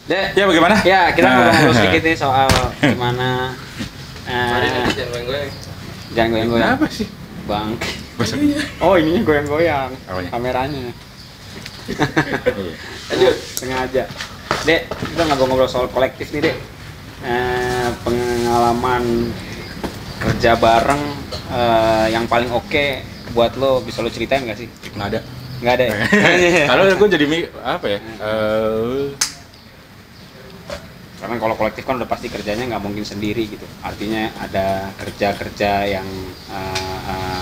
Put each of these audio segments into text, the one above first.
Dek, Ya bagaimana? ya kita ngobrol sedikit nih soal gimana jangan goyang-goyang. Apa sih? Bang. Bahasa- Oh, ininya goyang-goyang. Apanya? Kameranya. Iya. Lanjut, sengaja. Dek, kita ngobrol soal kolektif nih, Dek. Pengalaman kerja bareng yang paling oke buat lo, bisa lo ceritain nggak sih? Nggak ada. Nggak ada ya? Kalau gue jadi apa ya? Karena kalau kolektif kan udah pasti kerjanya nggak mungkin sendiri gitu. Artinya ada kerja-kerja yang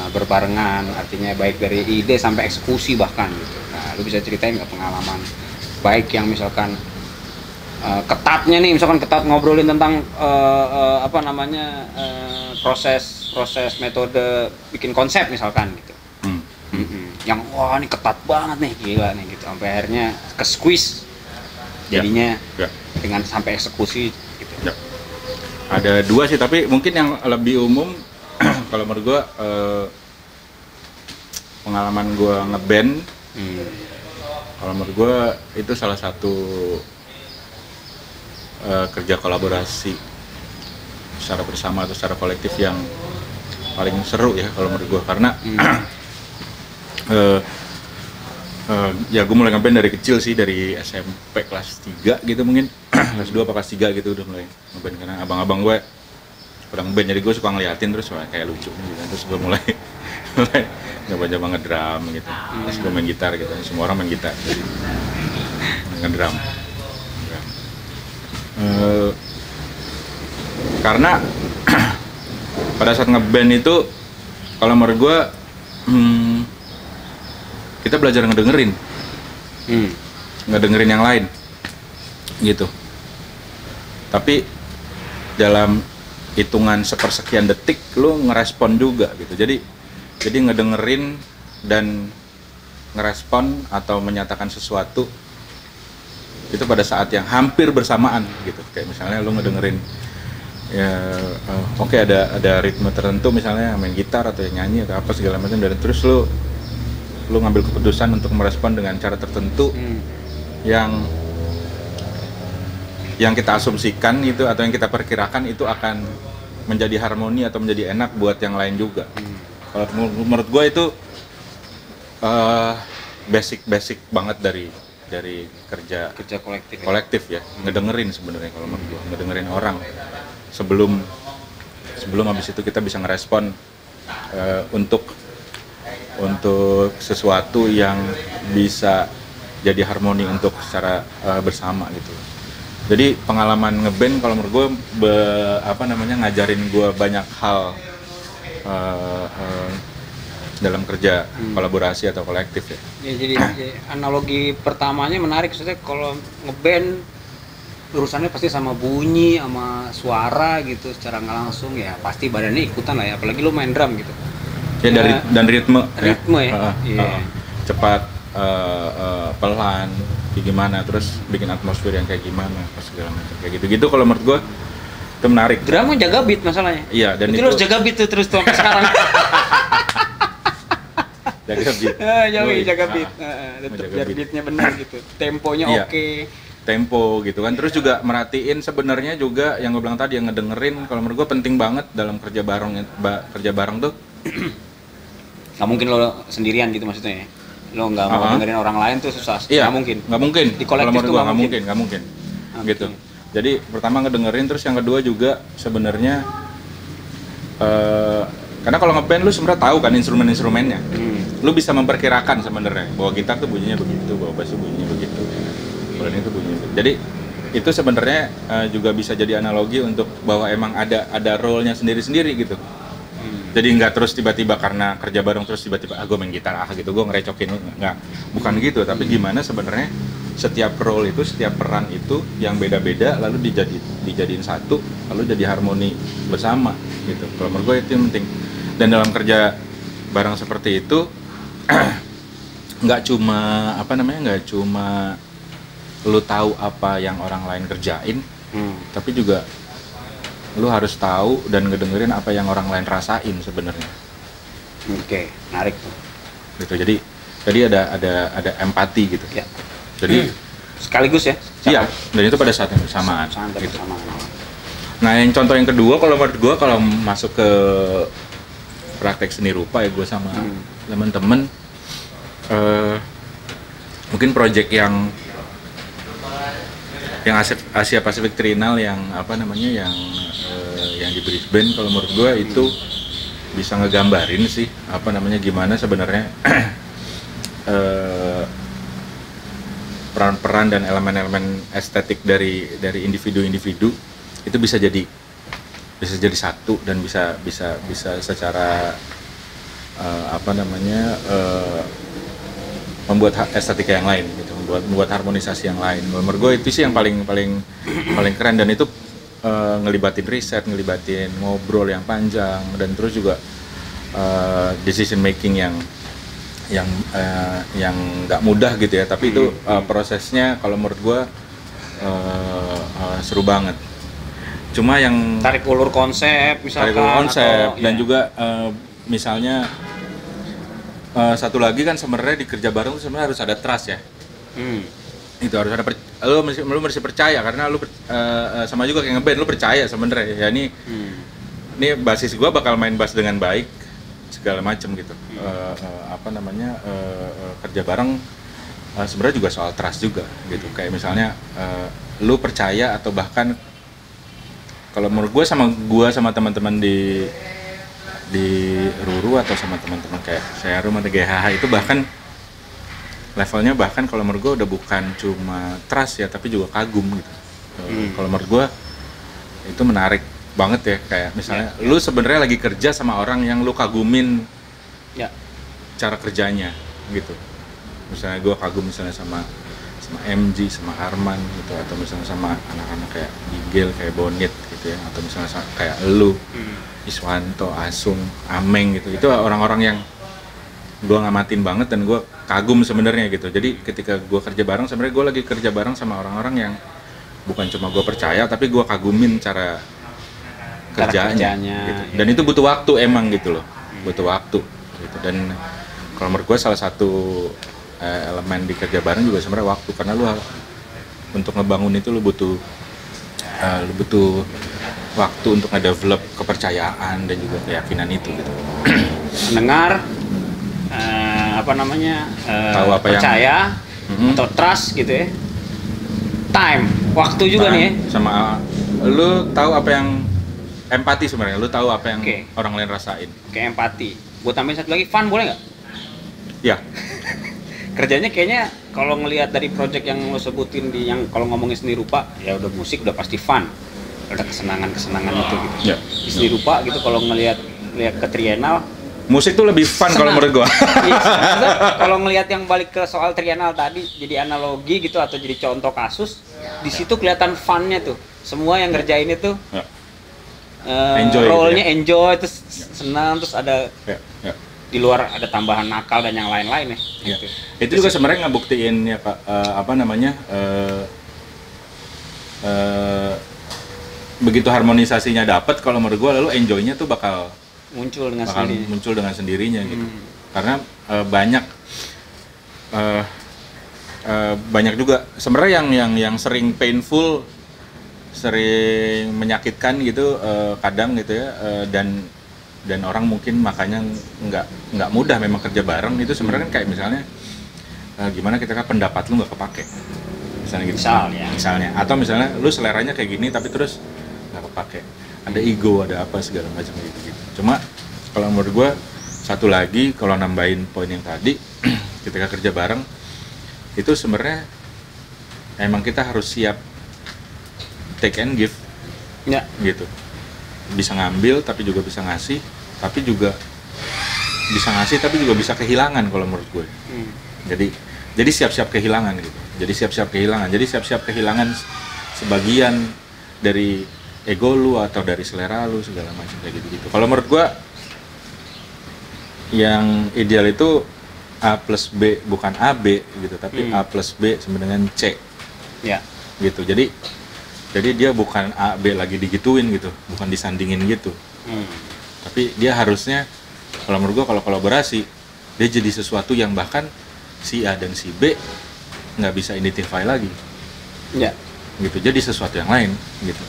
berbarengan, artinya baik dari ide sampai eksekusi bahkan gitu. Nah, lu bisa ceritain nggak pengalaman baik yang misalkan ketatnya nih, misalkan ketat ngobrolin tentang proses metode bikin konsep misalkan gitu. Yang wah ini ketat banget nih, gila nih gitu, sampai akhirnya ke squeeze jadinya Ya. dengan sampai eksekusi gitu. Ya. Ada dua sih, tapi mungkin yang lebih umum kalau menurut gue pengalaman gue ngeband. Kalau menurut gue itu salah satu kerja kolaborasi secara bersama atau secara kolektif yang paling seru ya kalau menurut gue, karena ya gue mulai ngeband dari kecil sih, dari SMP kelas 3 gitu mungkin. Kelas 2 apa kelas 3 gitu udah mulai ngeband, karena abang-abang gue udah ngeband, jadi gue suka ngeliatin terus wah, kayak lucu gitu. Terus gue mulai nyoba-nyoba ngedrum gitu. Terus gue main gitar gitu, semua orang main gitar, jadi ngedrum. Karena pada saat ngeband itu kalau menurut gue kita belajar ngedengerin yang lain gitu, tapi dalam hitungan sepersekian detik lu ngerespon juga gitu. Jadi ngedengerin dan ngerespon atau menyatakan sesuatu itu pada saat yang hampir bersamaan gitu. Kayak misalnya lu ngedengerin ya oke, ada ritme tertentu misalnya main gitar atau nyanyi atau apa segala macam, dan terus lu ngambil keputusan untuk merespon dengan cara tertentu yang kita asumsikan itu atau yang kita perkirakan itu akan menjadi harmoni atau menjadi enak buat yang lain juga. Kalau menurut gue itu basic banget dari kerja kolektif ya. Ngedengerin sebenarnya kalau menurut gue, ngedengerin orang sebelum habis itu kita bisa ngerespon untuk sesuatu yang bisa jadi harmoni untuk secara bersama gitu. Jadi pengalaman ngeband kalau menurut gue ngajarin gue banyak hal dalam kerja kolaborasi atau kolektif ya. Jadi analogi pertamanya menarik, maksudnya kalau ngeband urusannya pasti sama bunyi, sama suara gitu, secara nggak langsung ya pasti badannya ikutan lah ya, apalagi lu main drum gitu. Ya, dan ritme ya. Cepat, pelan, kayak gimana, terus bikin atmosfer yang kayak gimana, segala macam kayak gitu kalau menurut gue itu menarik. Drama jaga beat masalahnya. Iya, dan itu harus jaga beat tuh terus sampai sekarang. Jaga beat. Jaga beat. Tetap biar beatnya benar gitu, temponya oke. Tempo gitu kan, terus juga merhatiin sebenarnya juga yang gue bilang tadi, yang ngedengerin kalau menurut gue penting banget dalam kerja bareng tuh. Nggak mungkin lo sendirian gitu maksudnya ya? Lo nggak mau dengerin orang lain tuh susah. Iya, nggak mungkin. Di kolektif tuh nggak mungkin. Gitu. Jadi pertama ngedengerin, terus yang kedua juga sebenarnya karena kalau ngeband lu sebenarnya tahu kan instrumen-instrumennya. Lu bisa memperkirakan sebenarnya bahwa gitar tuh bunyinya begitu, bahwa bass tuh bunyinya begitu, bahwa itu bunyinya begitu. Jadi itu sebenarnya juga bisa jadi analogi untuk bahwa emang ada role-nya sendiri-sendiri gitu. Jadi nggak terus tiba-tiba karena kerja bareng terus tiba-tiba gue main gitar gitu, gue ngerecokin, nggak, bukan gitu. Tapi gimana sebenarnya setiap role itu, setiap peran itu yang beda-beda lalu dijadiin satu, lalu jadi harmoni bersama gitu. Kalau menurut gue itu yang penting. Dan dalam kerja bareng seperti itu nggak cuma lu tahu apa yang orang lain kerjain, tapi juga lu harus tahu dan ngedengerin apa yang orang lain rasain sebenarnya. Oke, menarik tuh. Gitu. Jadi ada empati gitu. Ya. Jadi sekaligus ya. Iya, dan itu pada saat yang bersamaan. Sangat Gitu. bersamaan. Nah, yang contoh yang kedua kalau menurut gue kalau masuk ke praktek seni rupa ya gue sama temen-temen mungkin project yang Asia Pacific Triennale yang apa namanya yang di Brisbane kalau menurut gue itu bisa ngegambarin sih apa namanya gimana sebenarnya peran-peran dan elemen-elemen estetik dari individu-individu itu bisa jadi satu dan bisa secara membuat estetika yang lain gitu, membuat harmonisasi yang lain. Menurut gue itu sih yang paling keren dan itu ngelibatin riset, ngelibatin ngobrol yang panjang dan terus juga decision making yang nggak mudah gitu ya, tapi itu prosesnya kalau menurut gue seru banget. Cuma yang Tarik ulur konsep misalkan dan juga misalnya satu lagi kan sebenarnya di kerja bareng tuh sebenarnya harus ada trust ya. Itu harus ada lu mesti percaya karena lu sama juga kayak ngeband lu percaya sebenarnya ya ini basis gua bakal main bass dengan baik segala macam gitu. Kerja bareng sebenarnya juga soal trust juga gitu. Kayak misalnya lu percaya atau bahkan kalau menurut gue sama teman-teman di Ruru atau sama teman-teman kayak saya rumah GHH itu bahkan levelnya kalau menurut gue udah bukan cuma trust ya tapi juga kagum gitu. Kalau menurut gue itu menarik banget ya kayak misalnya lu sebenarnya lagi kerja sama orang yang lu kagumin cara kerjanya gitu. Misalnya gue kagum misalnya sama MG, sama Arman gitu atau misalnya sama anak-anak kayak Bigel, kayak Bonit gitu ya atau misalnya kayak lu, Iswanto, Asung, Ameng gitu. Itu orang-orang yang gue ngamatin banget dan gue kagum sebenarnya gitu. Jadi ketika gue kerja bareng sebenarnya gue lagi kerja bareng sama orang-orang yang bukan cuma gue percaya tapi gue kagumin cara kerjanya gitu. Dan itu butuh waktu emang gitu loh. Butuh waktu gitu. Dan kalau menurut gue salah satu elemen di kerja bareng juga sebenarnya waktu karena lu untuk ngebangun itu lu butuh waktu untuk ngedevelop kepercayaan dan juga keyakinan itu gitu. Mendengar tahu apa percaya atau trust gitu ya. Time, waktu juga nih ya. Sama lu tahu apa yang empati sebenarnya, lu tahu apa yang orang lain rasain. Kayak empati. Gue tambahin satu lagi, fun boleh nggak? Ya. Kerjanya kayaknya kalau ngelihat dari project yang lo sebutin di yang kalau ngomongin seni rupa ya udah musik udah pasti fun, ada kesenangan itu gitu. Ya. Di seni rupa gitu kalau ngelihat ke Triennale musik tuh lebih fun kalau menurut gua. Iya, kalau ngelihat yang balik ke soal Triennale tadi jadi analogi gitu atau jadi contoh kasus di situ kelihatan funnya tuh semua yang ngerjain itu role-nya gitu ya? Enjoy terus senang terus ada di luar ada tambahan nakal dan yang lain-lain ya. Gitu. Itu juga sebenarnya ngebuktiin ya Pak begitu harmonisasinya dapat kalau menurut gua lalu enjoy-nya tuh bakal muncul dengan sendirinya gitu. Karena banyak juga sebenarnya yang sering painful, sering menyakitkan gitu kadang gitu ya dan orang mungkin makanya nggak mudah memang kerja bareng itu sebenarnya kan kayak misalnya gimana ketika pendapat lu nggak kepake misalnya gitu misalnya atau misalnya lu seleranya kayak gini tapi terus nggak kepake ada ego ada apa segala macam gitu cuma kalau menurut gue satu lagi kalau nambahin poin yang tadi ketika kerja bareng itu sebenarnya emang kita harus siap take and give gitu bisa ngambil tapi juga bisa ngasih tapi juga bisa ngasih tapi juga bisa kehilangan kalau menurut gue. Jadi siap-siap kehilangan gitu. Jadi siap-siap kehilangan sebagian dari ego lu atau dari selera lu segala macam kayak gitu. Kalau menurut gue yang ideal itu A plus B bukan AB gitu tapi A plus B sama dengan C. Ya. Gitu. Jadi dia bukan A, B lagi digituin gitu, bukan disandingin gitu. Tapi dia harusnya, kalau menurut gua kalau kolaborasi, dia jadi sesuatu yang bahkan si A dan si B nggak bisa identify lagi. Ya. gitu, jadi sesuatu yang lain gitu.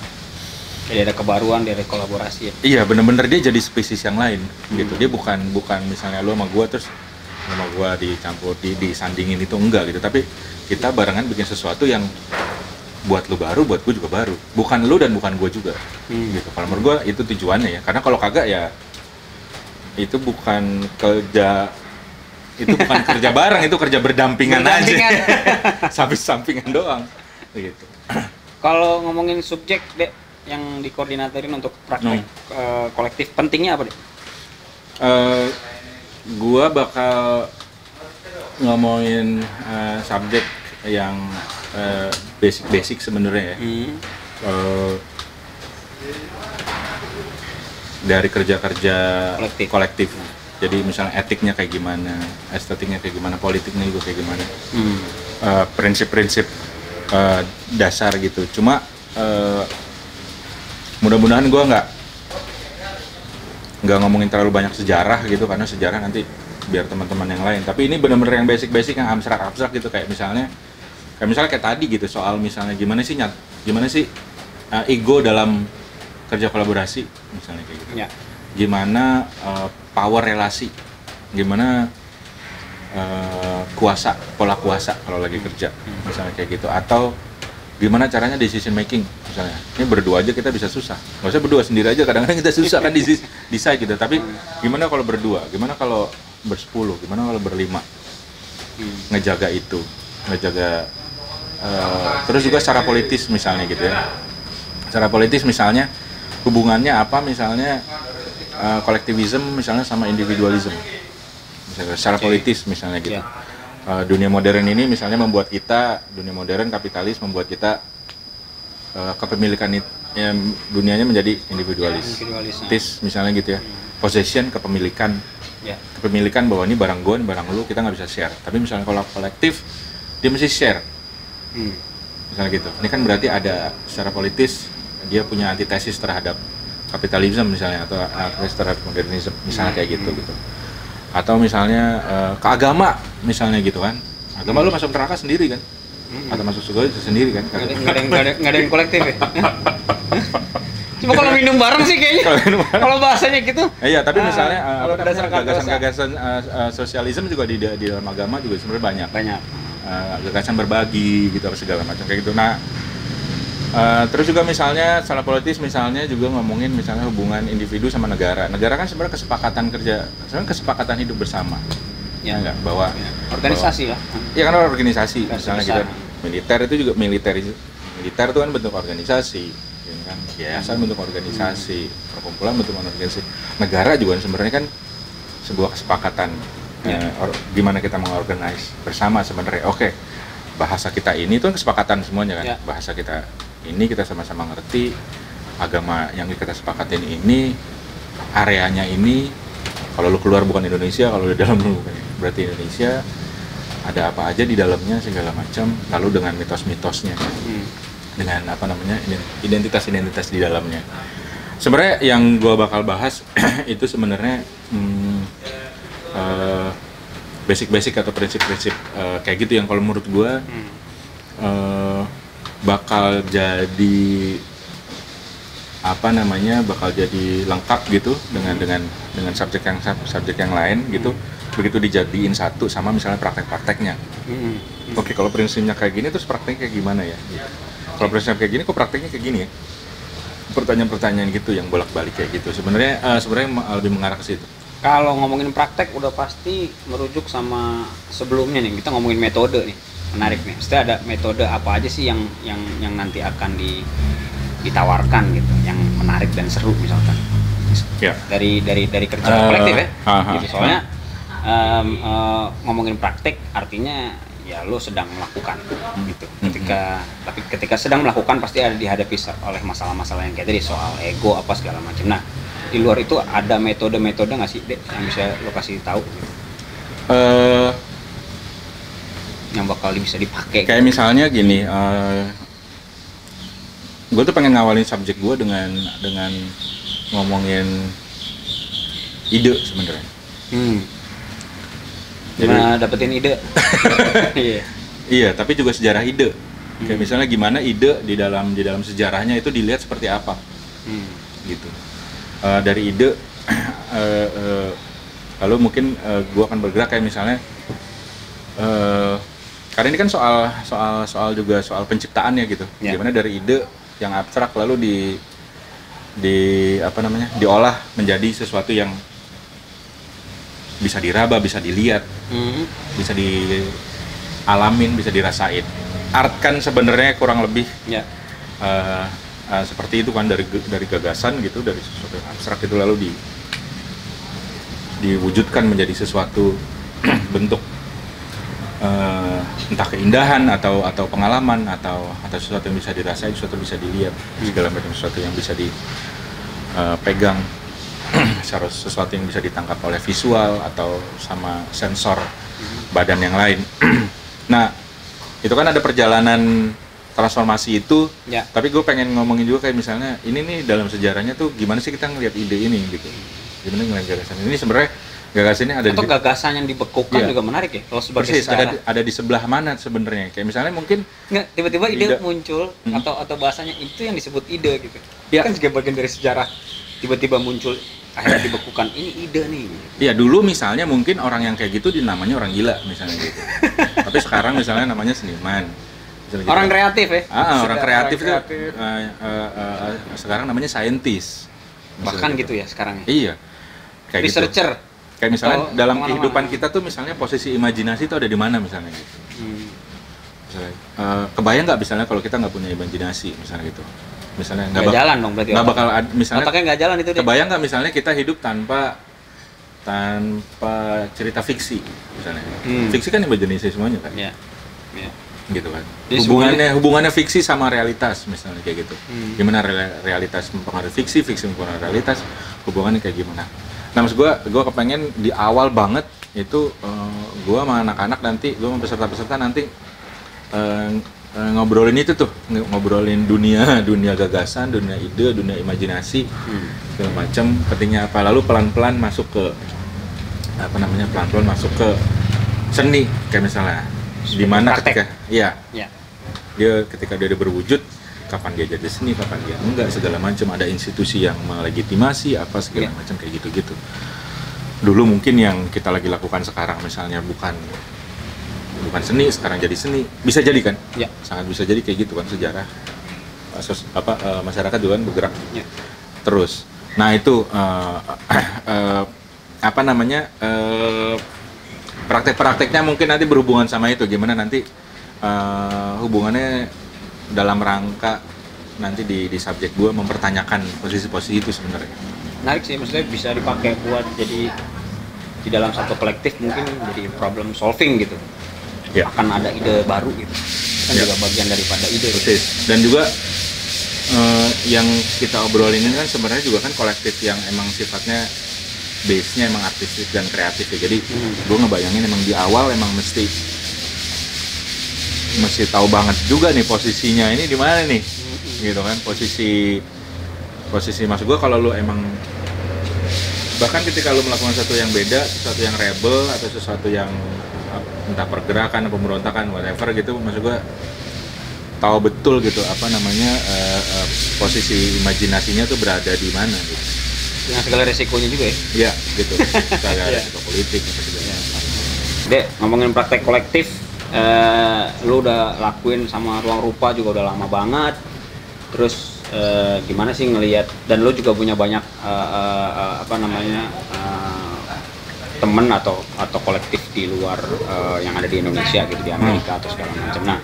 Jadi ada kebaruan dari kolaborasi ya. Iya, bener-bener dia jadi spesies yang lain gitu. Dia bukan misalnya lu sama gua terus sama gua dicampur disandingin, itu enggak gitu. Tapi kita barengan bikin sesuatu yang buat lu baru, buat gua juga baru. Bukan lu dan bukan gua juga. Gitu. Kalau menurut gua itu tujuannya ya. Karena kalau kagak ya itu bukan kerja bareng, itu kerja berdampingan aja. Samping-sampingan doang gitu. Kalau ngomongin subjek, Dek, yang dikoordinatorin untuk praktek kolektif, pentingnya apa, Dek? Gua bakal ngomongin subjek yang basic sebenarnya ya. Dari kerja-kerja kolektif. Jadi misalnya etiknya kayak gimana, estetiknya kayak gimana, politiknya juga kayak gimana. Prinsip-prinsip dasar gitu. Cuma mudah-mudahan gue nggak ngomongin terlalu banyak sejarah gitu, karena sejarah nanti biar teman-teman yang lain. Tapi ini benar-benar yang basic-basic, yang abstrak gitu, kayak misalnya kayak tadi gitu, soal misalnya gimana sih ego dalam kerja kolaborasi misalnya kayak gitu. Ya. Gimana power relasi, gimana pola kuasa kalau lagi kerja misalnya kayak gitu, atau gimana caranya decision making misalnya. Ini berdua aja kita bisa susah, nggak usah berdua, sendiri aja kadang-kadang kita susah kan decide gitu. Tapi gimana kalau berdua, gimana kalau bersepuluh, gimana kalau berlima, ngejaga terus juga secara politis misalnya gitu ya. Secara politis misalnya hubungannya apa, misalnya kolektivisme misalnya sama individualisme misalnya, secara politis misalnya gitu. Dunia modern ini misalnya dunia modern kapitalis membuat kita kepemilikan dunianya menjadi individualis misalnya gitu ya. Possession, kepemilikan bahwa ini barang gue, ini barang lu, kita nggak bisa share. Tapi misalnya kalau kolektif dia mesti share misalnya gitu. Ini kan berarti ada secara politis dia punya antitesis terhadap kapitalisme misalnya, atau antitesis terhadap modernisme misalnya kayak gitu. Atau misalnya ke agama misalnya gitu kan. Agama lu masuk neraka sendiri kan, atau masuk surga sendiri kan. Nggak ada yang kolektif ya. Cuma kalau minum bareng sih kayaknya. Kalau bahasanya gitu. Iya, tapi misalnya gagasan-gagasan sosialisme juga di dalam agama juga sebenarnya banyak. Gagasan berbagi gitu, segala macam kayak gitu. Nah, terus juga misalnya secara politis misalnya juga ngomongin misalnya hubungan individu sama negara. Negara kan sebenarnya kesepakatan hidup bersama. Ya enggak, bahwa organisasi lah. Iya kan, organisasi. Misalnya kita militer itu juga militer itu kan bentuk organisasi, ya kan? Yayasan bentuk organisasi, perkumpulan bentuk organisasi. Negara juga sebenarnya kan sebuah kesepakatan. Gimana kita mengorganize bersama sebenarnya. Oke. Bahasa kita ini tuh kesepakatan semuanya kan. Bahasa kita ini kita sama-sama ngerti, agama yang kita sepakatin ini, areanya ini, kalau lu keluar bukan Indonesia, kalau di dalam lu berarti Indonesia, ada apa aja di dalamnya segala macam, lalu dengan mitos-mitosnya, dengan identitas-identitas di dalamnya. Sebenarnya yang gua bakal bahas itu sebenarnya basic-basic atau prinsip-prinsip kayak gitu yang kalau menurut gua bakal jadi bakal jadi lengkap gitu dengan subjek yang lain gitu. Begitu dijadiin satu sama misalnya praktek-prakteknya. Oke, kalau prinsipnya kayak gini terus prakteknya kayak gimana ya gitu. Kalau prinsipnya kayak gini kok prakteknya kayak gini ya, pertanyaan-pertanyaan gitu yang bolak-balik kayak gitu. Sebenarnya lebih mengarah ke situ. Kalau ngomongin praktek udah pasti merujuk sama sebelumnya nih. Kita ngomongin metode nih, menarik nih. Maksudnya ada metode apa aja sih yang nanti akan ditawarkan gitu, yang menarik dan seru misalkan. Dari kerja kolektif ya. Gitu. Soalnya ngomongin praktek artinya ya lo sedang melakukan gitu. Ketika sedang melakukan pasti ada dihadapi oleh masalah-masalah yang kayak tadi, soal ego apa segala macam. Nah, di luar itu ada metode-metode nggak sih, Dek, yang bisa lo kasih tahu gitu? Yang bakal bisa dipakai kayak gitu. Misalnya gini, gue tuh pengen ngawalin subjek gue dengan ngomongin ide sebenarnya. Gimana dapetin ide? Iya, tapi juga sejarah ide. Kayak misalnya gimana ide di dalam sejarahnya itu dilihat seperti apa, gitu. Dari ide, lalu mungkin gue akan bergerak kayak misalnya, karena ini kan soal juga soal penciptaannya gitu. Gimana dari ide yang abstrak lalu diolah menjadi sesuatu yang bisa diraba, bisa dilihat, bisa dialamin, bisa dirasain. Art kan sebenarnya kurang lebih seperti itu kan, dari gagasan gitu, dari sesuatu yang abstrak itu lalu diwujudkan menjadi sesuatu bentuk, entah keindahan atau pengalaman atau sesuatu yang bisa dirasain, sesuatu yang bisa dilihat, segala macam sesuatu yang bisa dipegang, sesuatu yang bisa ditangkap oleh visual atau sama sensor badan yang lain. Nah, itu kan ada perjalanan transformasi itu, tapi gue pengen ngomongin juga kayak misalnya ini nih dalam sejarahnya tuh gimana sih kita ngelihat ide ini gitu, gimana ngelihat gagasan ini. Sebenarnya gagasan ini ada atau gagasan yang dibekukan juga menarik ya kalau sebagai persis, sejarah. ada di sebelah mana sebenarnya, kayak misalnya mungkin tiba-tiba ide muncul atau bahasanya itu yang disebut ide gitu, kan juga bagian dari sejarah, tiba-tiba muncul akhirnya dibekukan, ini ide nih. Iya, dulu misalnya mungkin orang yang kayak gitu dinamanya orang gila misalnya gitu. Tapi sekarang misalnya namanya seniman. Misalnya orang gitu. Kreatif ya? Orang kreatif itu sekarang namanya scientist. Bahkan gitu ya sekarang ya? Iya. Kayak researcher. Gitu. Kayak misalnya dalam kehidupan kita tuh misalnya posisi imajinasi itu ada di mana misalnya gitu. Misalnya, kebayang nggak misalnya kalau kita nggak punya imajinasi misalnya gitu. Misalnya nggak jalan dong berarti. Nggak bakal misalnya. Otaknya nggak jalan itu deh. Kebayang nggak misalnya kita hidup tanpa cerita fiksi misalnya. Fiksi kan imajinasi semuanya kan. Iya. Gitu kan. Jadi hubungannya fiksi sama realitas misalnya kayak gitu. Gimana realitas mempengaruhi fiksi mempengaruhi realitas, hubungannya kayak gimana. Nah, maksud gue kepengen di awal banget itu gue sama anak-anak nanti, gue sama peserta-peserta nanti ngobrolin itu tuh, ngobrolin dunia gagasan, dunia ide, dunia imajinasi, segala macam. Pentingnya apa? Lalu pelan-pelan masuk ke pelan-pelan masuk ke seni, kayak misalnya di mana ketika dia ketika dia berwujud, kapan dia jadi seni, kapan dia enggak, segala macam. Ada institusi yang melegitimasi apa segala macam kayak gitu-gitu. Dulu mungkin yang kita lagi lakukan sekarang misalnya bukan seni, sekarang jadi seni, bisa jadi kan? Sangat bisa jadi kayak gitu kan, sejarah masyarakat juga kan bergerak terus. Nah itu praktek-prakteknya mungkin nanti berhubungan sama itu, gimana nanti hubungannya dalam rangka nanti di subjek gue mempertanyakan posisi-posisi itu sebenarnya. Menarik sih, maksudnya bisa dipakai buat jadi di dalam satu kolektif mungkin jadi problem solving gitu. Akan ada ide baru gitu. Kan juga bagian daripada ide. Persis. Dan juga yang kita obrolin ini kan sebenarnya juga kan kolektif yang emang sifatnya base-nya emang artistik dan kreatif ya. Jadi gue ngebayangin emang di awal emang mesti tahu banget juga nih posisinya ini di mana nih, gitu kan, posisi maksud gue kalau lu emang bahkan ketika lu melakukan sesuatu yang beda, sesuatu yang rebel atau sesuatu yang entah pergerakan, pemberontakan, whatever gitu, maksud gue tahu betul gitu posisi imajinasinya tuh berada di mana gitu. Dengan segala resikonya juga ya? Iya, gitu. Segala resiko politik gitu segala. Dek, ngomongin praktek kolektif, lu udah lakuin sama Ruang Rupa juga udah lama banget. Terus gimana sih ngelihat, dan lu juga punya banyak temen atau kolektif di luar yang ada di Indonesia gitu, di Amerika atau segala macam. Nah,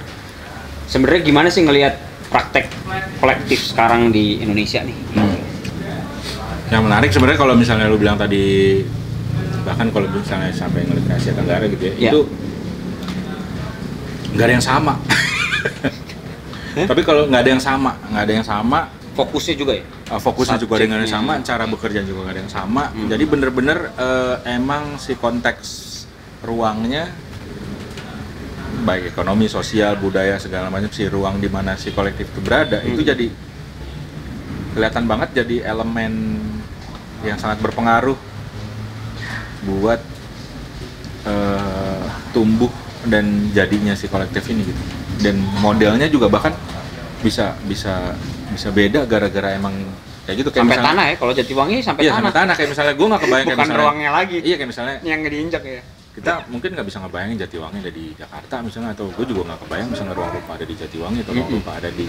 sebenarnya gimana sih ngelihat praktek kolektif sekarang di Indonesia nih? Yang menarik sebenarnya kalau misalnya lu bilang tadi, bahkan kalau misalnya sampai ngelihat ke Asia Tenggara gitu ya, itu nggak ada yang sama. Tapi kalau nggak ada yang sama, fokusnya juga ya? Fokusnya juga dengan yang sama, cara bekerja juga nggak ada yang sama. Jadi bener-bener emang si konteks ruangnya, baik ekonomi, sosial, budaya, segala macam, si ruang di mana si kolektif itu berada, itu jadi kelihatan banget jadi elemen yang sangat berpengaruh buat tumbuh dan jadinya si kolektif ini gitu. dan modelnya juga bahkan bisa beda gara-gara emang kayak gitu, kayak Sampai misalnya, tanah ya, kalau Jatiwangi sampai iya tanah. sampai tanah, kayak misalnya gue nggak kebayang kayak Bukan misalnya, ruangnya lagi. iya kayak misalnya Yang diinjak ya. kita mungkin nggak bisa ngebayangin Jatiwangi ada di Jakarta misalnya, atau gue juga nggak kebayang misalnya ruang rupa ada di Jatiwangi atau ruang rupa ada di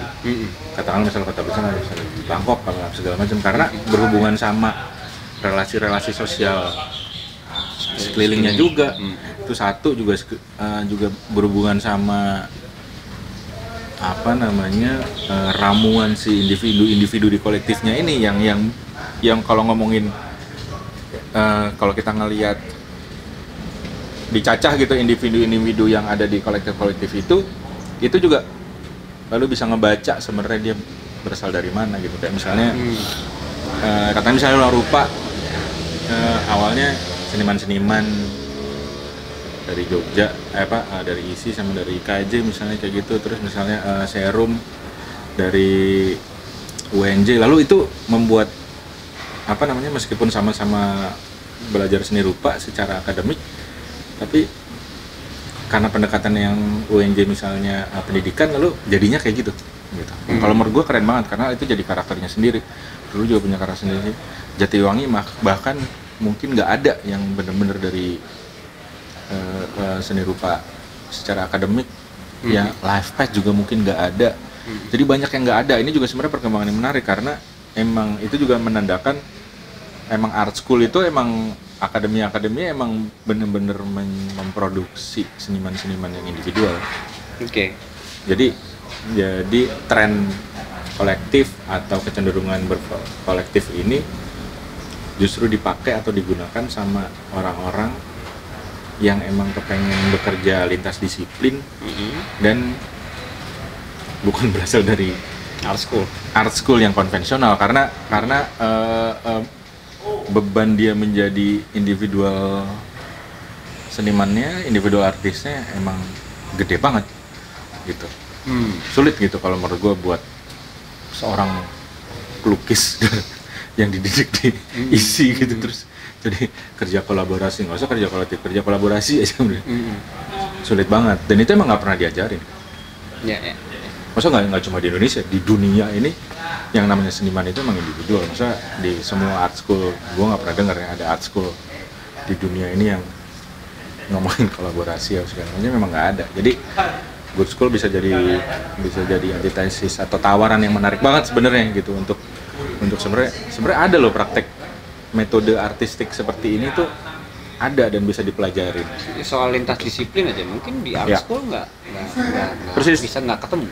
katakanlah misalnya kota besar, misalnya di Bangkok atau segala macam, karena berhubungan sama relasi-relasi sosial sekelilingnya juga. Itu satu juga juga berhubungan sama apa namanya ramuan si individu di kolektifnya ini yang kalau ngomongin kalau kita ngelihat dicacah gitu individu-individu yang ada di kolektif itu juga lalu bisa ngebaca sebenarnya dia berasal dari mana gitu, kayak misalnya katanya misalnya ruang rupa awalnya seniman-seniman dari Jogja dari ISI sama dari IKJ misalnya kayak gitu, terus misalnya Serum dari UNJ, lalu itu membuat apa namanya meskipun sama-sama belajar seni rupa secara akademik, tapi karena pendekatan yang UNJ misalnya pendidikan, lalu jadinya kayak gitu. Kalau menurut gue keren banget karena itu jadi karakternya sendiri. Dulu juga punya karakter sendiri. Jatiwangi bahkan mungkin nggak ada yang benar-benar dari seni rupa secara akademik, ya live path juga mungkin nggak ada. Jadi banyak yang nggak ada. Ini juga sebenarnya perkembangan yang menarik karena emang itu juga menandakan emang art school itu emang akademi emang bener-bener memproduksi seniman-seniman yang individual. Oke. Jadi tren kolektif atau kecenderungan berkolektif ini justru dipakai atau digunakan sama orang-orang yang emang kepengen bekerja lintas disiplin dan bukan berasal dari art school yang konvensional, karena beban dia menjadi individual senimannya, individual artisnya emang gede banget gitu. Sulit gitu kalau menurut gue buat seorang pelukis yang dididik di ISI gitu terus jadi kerja kolaborasi, nggak usah kerja kolektif, kerja kolaborasi aja sulit banget, dan itu emang nggak pernah diajarin. Masa nggak cuma di Indonesia, di dunia ini yang namanya seniman itu emang individual. Masa di semua art school, gue nggak pernah dengar ya ada art school di dunia ini yang ngomongin kolaborasi atau segala macam, memang nggak ada. Jadi good school bisa jadi antitesis atau tawaran yang menarik banget sebenarnya gitu untuk sebenarnya ada loh praktek metode artistik seperti ini tuh ada dan bisa dipelajari. Soal lintas disiplin aja mungkin di art school nggak bisa nggak ketemu.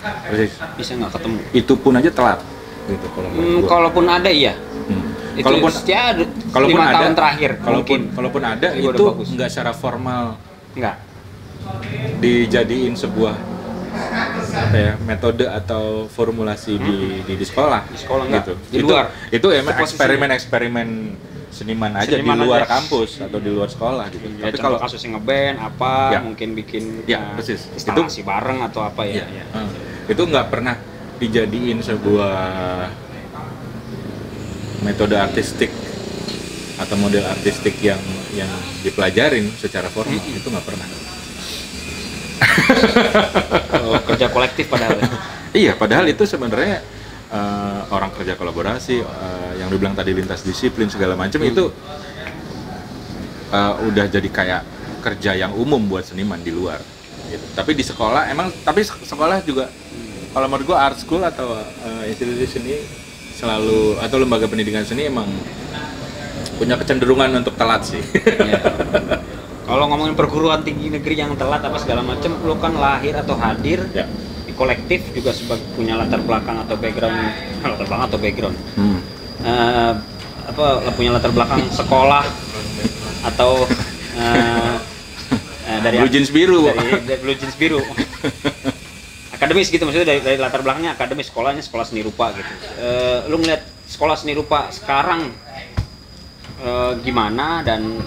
Bisa nggak ketemu. Itu pun aja telat gitu kalaupun ada iya. Kalaupun 5 tahun terakhir kalaupun ada itu nggak secara formal dijadiin sebuah metode atau formulasi di sekolah gitu. Di luar itu emang eksperimen seniman aja di luar kampus atau di luar sekolah gitu. Ya, tapi kalau kasusnya ngeband mungkin bikin instalasi bareng atau apa ya. Itu nggak pernah dijadiin sebuah metode artistik atau model artistik yang dipelajarin secara formal. Itu nggak pernah. Kerja kolektif padahal. Iya, padahal itu sebenarnya orang kerja kolaborasi, yang dibilang tadi lintas disiplin segala macam itu udah jadi kayak kerja yang umum buat seniman di luar. Gitu. Tapi di sekolah sekolah juga kalau menurut gua art school atau institusi seni selalu atau lembaga pendidikan seni emang punya kecenderungan untuk telat sih. Ya. Kalau ngomongin perguruan tinggi negeri yang telat apa segala macam, lu kan lahir atau hadir di kolektif juga punya latar belakang atau background punya latar belakang sekolah atau dari Blue Jeans biru. Dari Blue Jeans biru. Akademis gitu, maksudnya dari latar belakangnya akademis, sekolahnya sekolah seni rupa gitu. Lu ngeliat sekolah seni rupa sekarang gimana, dan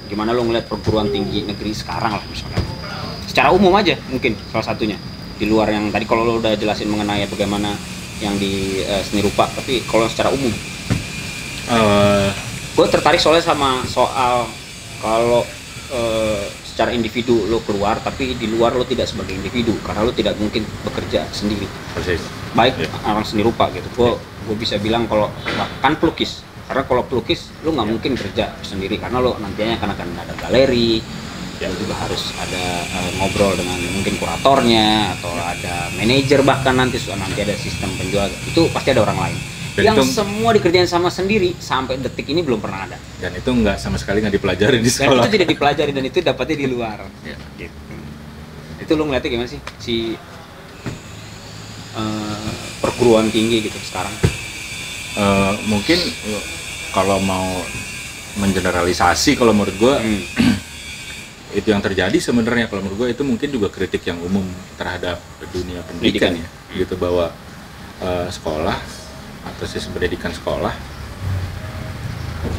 gimana lu ngeliat perguruan tinggi negeri sekarang lah misalnya secara umum aja, mungkin salah satunya di luar yang tadi kalau lu udah jelasin mengenai bagaimana yang di seni rupa, tapi kalau secara umum gue tertarik soalnya sama soal kalau secara individu lo keluar, tapi di luar lo tidak sebagai individu karena lo tidak mungkin bekerja sendiri. Persis. Baik orang seni rupa gitu. Gue bisa bilang kalau bahkan pelukis, karena kalau pelukis lo nggak mungkin kerja sendiri karena lo nantinya akan ada galeri, lo juga harus ada ngobrol dengan mungkin kuratornya atau ada manajer, bahkan nanti ada sistem penjual, itu pasti ada orang lain. Dan yang itu, semua dikerjain sama sendiri sampai detik ini belum pernah ada. Dan itu nggak sama sekali nggak dipelajari di sekolah. Dan itu tidak dipelajari dan itu dapatnya di luar. Ya. Gitu. Itu lo ngeliatnya gimana sih si perguruan tinggi gitu sekarang? Mungkin kalau mau mengeneralisasi, kalau menurut gue itu yang terjadi sebenarnya. Kalau menurut gue itu mungkin juga kritik yang umum terhadap dunia pendidikan ya, gitu, bahwa sekolah atau sistem pendidikan sekolah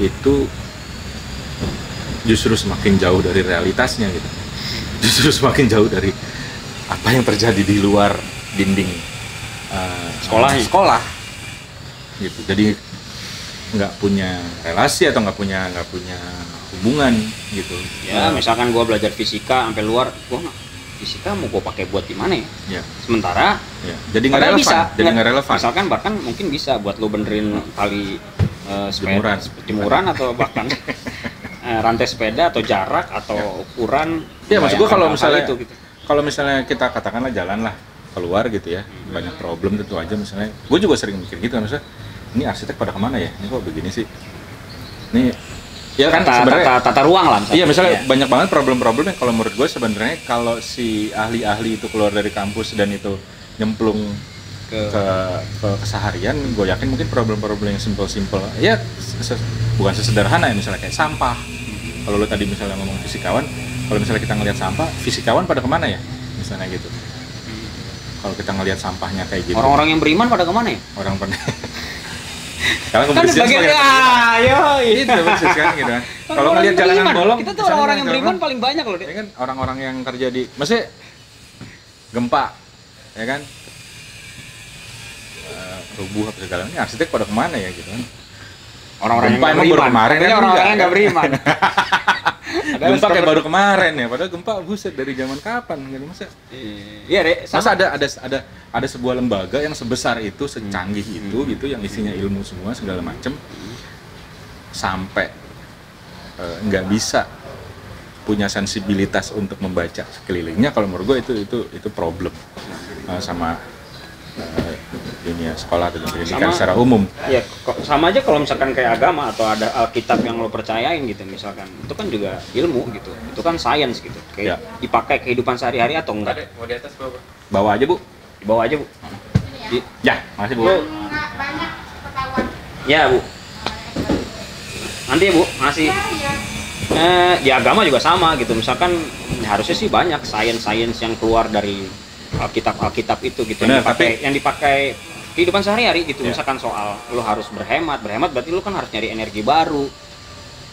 itu justru semakin jauh dari realitasnya gitu, justru semakin jauh dari apa yang terjadi di luar dinding sekolah gitu. Jadi nggak punya relasi atau nggak punya hubungan gitu. Ya misalkan gue belajar fisika sampai luar, gue fisika mau gue pakai buat di mana ya? Sementara jadi nggak relevan. Jadi nggak relevan. Misalkan bahkan mungkin bisa buat lo benerin tali jemuran atau bahkan rantai sepeda atau jarak atau ukuran. Ya maksud gue kalau misalnya itu, gitu. Kalau misalnya kita katakanlah jalan lah keluar gitu ya, banyak problem tentu aja. Misalnya gue juga sering mikir gitu, misalnya ini arsitek pada kemana ya? Ini kok begini sih? Ini ya kan sebenarnya tata ruang lah misalnya. Iya, misalnya banyak banget problem-problem yang kalau menurut gue sebenarnya kalau si ahli-ahli itu keluar dari kampus dan itu nyemplung ke keseharian, gue yakin mungkin problem-problem yang simple-simple ya bukan sesederhana ya, misalnya kayak sampah. Kalau lo tadi misalnya ngomong fisikawan, kalau misalnya kita ngelihat sampah, fisikawan pada kemana ya? Misalnya gitu. Kalau kita ngelihat sampahnya kayak gitu. Orang-orang yang beriman pada kemana ya? Orang karena kebersihan itu persis kan gitu kan. Kalau ngelihat jalanan bolong, kita tuh orang-orang yang beriman paling banyak loh. Ya kan, orang-orang yang kerja di, maksudnya gempa, ya kan, rubuh apa segala macam, arsitek pada kemana ya gitu kan. Orang-orang yang baru kemarin kan, orang-orang yang nggak beriman. Gempa kayak baru kemarin ya, padahal gempa buset dari zaman kapan gitu, masa? Iya deh. Masa ada sebuah lembaga yang sebesar itu, secanggih itu gitu, yang isinya ilmu semua segala macem, sampai nggak bisa punya sensibilitas untuk membaca sekelilingnya. Kalau menurut gue itu problem sama dunia sekolah dan pendidikan secara umum. Iya, sama aja kalau misalkan kayak agama atau ada Alkitab yang lo percayain gitu misalkan, itu kan juga ilmu gitu, itu kan sains gitu, kayak dipakai kehidupan sehari-hari atau enggak. Mau di atas bawah? Bawa aja bu. Bawa aja bu. Ya, makasih bu. Banyak ketahuan. Ya bu. Nanti ya bu, masih. Di agama juga sama gitu, misalkan harusnya sih banyak sains yang keluar dari Alkitab itu gitu. Bener, yang dipakai kehidupan sehari-hari gitu. Misalkan soal lo harus berhemat berarti lo kan harus nyari energi baru,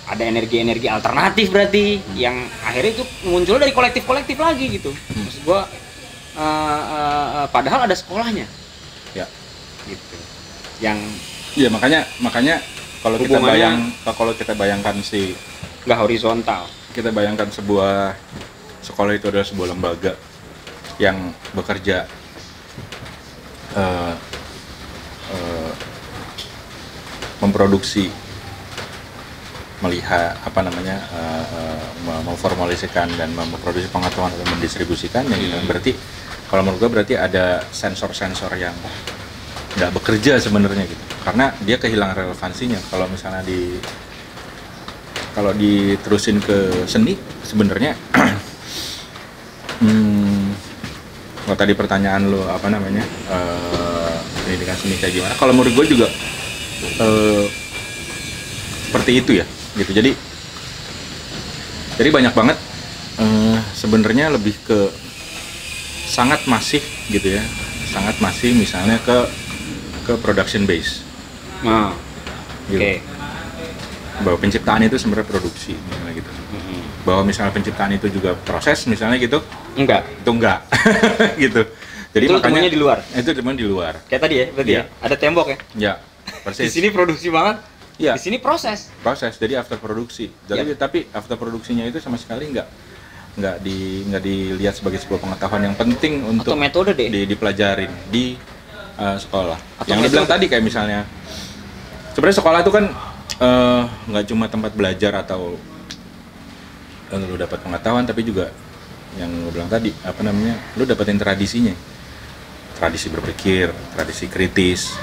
ada energi alternatif berarti yang akhirnya itu muncul dari kolektif lagi gitu. Maksud gua padahal ada sekolahnya ya gitu, yang iya makanya kalau kita bayangkan sih nggak horizontal, kita bayangkan sebuah sekolah itu adalah sebuah lembaga yang bekerja memproduksi, melihat memformalisikan dan memproduksi pengetahuan dan mendistribusikannya gitu. Berarti kalau menurut gue berarti ada sensor-sensor yang nggak bekerja sebenarnya gitu, karena dia kehilangan relevansinya. Kalau misalnya kalau diterusin ke seni sebenarnya kalau tadi pertanyaan lo pendidikan seni kayak gimana, kalau menurut gue juga seperti itu ya gitu. Jadi banyak banget sebenarnya lebih ke sangat masif gitu ya, sangat masif misalnya ke production base. Gitu. Okay. Bahwa penciptaan itu sebenarnya produksi misalnya gitu. Bahwa misalnya penciptaan itu juga proses misalnya gitu. Enggak. Itu enggak. Gitu. Jadi itu makanya di luar. Itu temuan di luar. Kayak tadi ya, berarti ya. Ada tembok ya? Ya. Persis. Di sini produksi banget. Ya. Di sini proses. Jadi after produksi. Jadi tapi after produksinya itu sama sekali enggak nggak dilihat sebagai sebuah pengetahuan yang penting untuk Atau metode deh. dipelajarin di sekolah. Atau Yang lu metode. bilang tadi kayak misalnya sebenarnya sekolah itu kan nggak cuma tempat belajar atau lu dapat pengetahuan, tapi juga yang lu bilang tadi lu dapetin tradisinya, tradisi berpikir, tradisi kritis,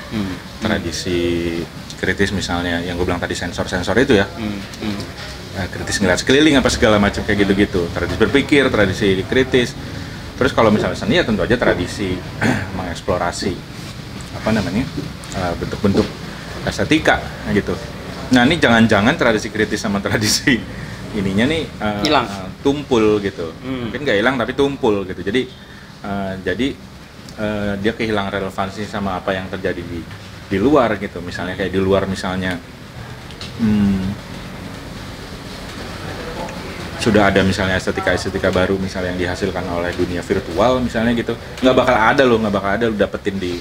tradisi kritis misalnya yang gue bilang tadi sensor itu ya. Kritis ngeliat sekeliling apa segala macam kayak gitu-gitu, tradisi berpikir, tradisi kritis. Terus kalau misalnya seni ya tentu aja tradisi mengeksplorasi bentuk-bentuk estetika gitu. Nah ini jangan-jangan tradisi kritis sama tradisi ininya nih Hilang. Tumpul gitu. Mungkin nggak hilang tapi tumpul gitu. Jadi dia kehilangan relevansi sama apa yang terjadi di luar gitu. Misalnya kayak di luar misalnya sudah ada misalnya estetika baru misalnya yang dihasilkan oleh dunia virtual misalnya gitu, nggak bakal ada lo dapetin di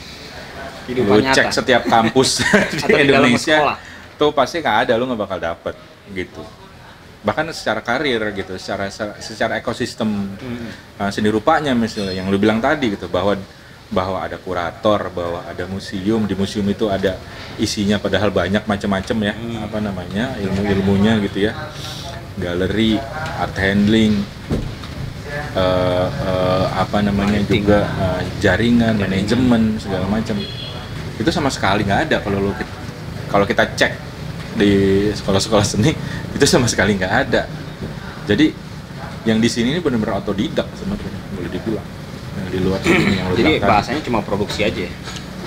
Kehidupan lu cek nyata. setiap kampus di Atau di dalam Indonesia sekolah. tuh pasti nggak ada, lo nggak bakal dapet gitu. Bahkan secara karir gitu, secara ekosistem seni rupanya misalnya yang lu bilang tadi gitu, bahwa ada kurator, bahwa ada museum, di museum itu ada isinya padahal banyak macam-macam ya, ilmunya gitu ya, galeri, art handling, juga jaringan, manajemen segala macam, itu sama sekali nggak ada kalau kita cek di sekolah-sekolah seni, itu sama sekali nggak ada. Jadi yang di sini ini benar-benar otodidak sebenarnya boleh dibilang. Yang di luar sini yang lu Jadi bilang tadi. bahasanya cuma produksi aja.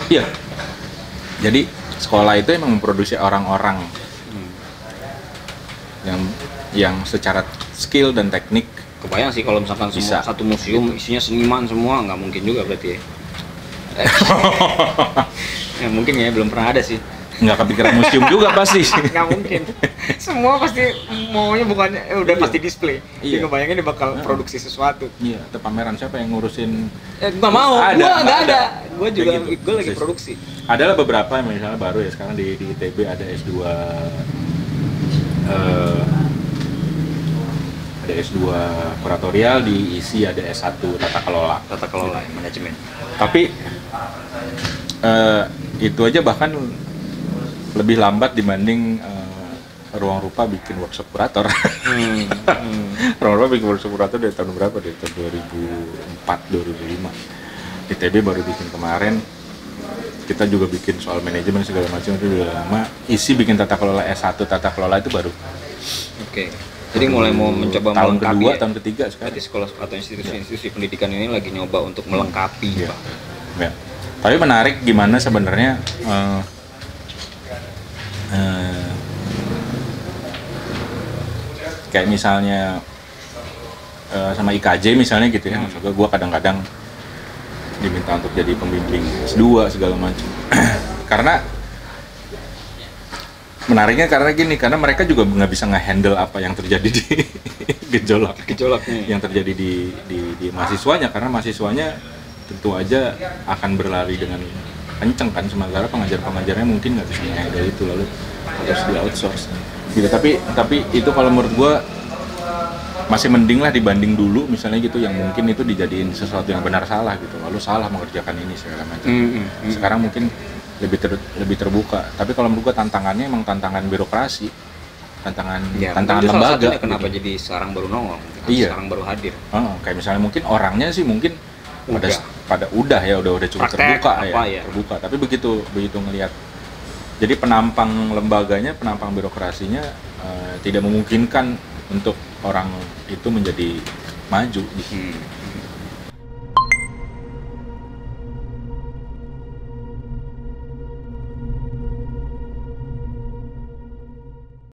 Iya. Jadi sekolah itu emang memproduksi orang-orang yang secara skill dan teknik. Kebayang sih kalau misalkan Bisa. satu museum isinya seniman semua, nggak mungkin juga berarti ya. Ya mungkin ya, belum pernah ada sih. Nggak kepikiran museum juga pasti. Nggak mungkin. Semua pasti maunya bukannya udah pasti display. Iya. Dia ngebayangin dia bakal produksi sesuatu. Iya, itu pameran siapa yang ngurusin? Nggak mau. Ada, Gua nggak ada. ada. Gua juga Kayak gitu. gua lagi Persis. produksi. Adalah beberapa misalnya baru ya sekarang di ITB ada S2 ada S2 kuratorial, di ISI ada S1 tata kelola. Tata kelola manajemen. Tapi itu aja bahkan lebih lambat dibanding Ruang Rupa bikin workshop kurator. Ruang Rupa bikin workshop kurator dari tahun berapa? Dari tahun 2004, 2005. ITB baru bikin kemarin. Kita juga bikin soal manajemen segala macam itu udah lama. ISI bikin tata kelola S1 tata kelola itu baru. Oke. Jadi mulai mau mencoba tahun melengkapi kedua, ya? tahun ketiga sekarang. Berarti sekolah atau institusi pendidikan ini lagi nyoba untuk melengkapi. Iya. Pak. Ya. Tapi menarik gimana sebenarnya kayak misalnya sama IKJ misalnya gitu ya, maksudnya gue kadang-kadang diminta untuk jadi pembimbing S2 segala macam. Karena menariknya karena gini, karena mereka juga nggak bisa nge-handle apa yang terjadi di Gejolaknya. yang terjadi di mahasiswanya, karena mahasiswanya tentu aja akan berlari dengan kenceng kan, sementara pengajar-pengajarnya mungkin nggak bisa nge-handle itu, lalu harus di outsource gitu. Tapi itu kalau menurut gue masih mending lah dibanding dulu misalnya gitu, yang mungkin itu dijadiin sesuatu yang benar salah gitu, lalu salah mengerjakan ini segala macam. Sekarang mungkin lebih terbuka, tapi kalau menurut gue tantangannya emang tantangan birokrasi, tantangan itu salah lembaga satunya kenapa gitu. jadi sekarang baru nongol, Iya. sekarang baru hadir. Kayak misalnya mungkin orangnya sih mungkin Udah. pada udah cukup Praktek, terbuka apa ya. terbuka, tapi begitu ngelihat, jadi penampang lembaganya, penampang birokrasinya tidak memungkinkan untuk orang itu menjadi maju gitu.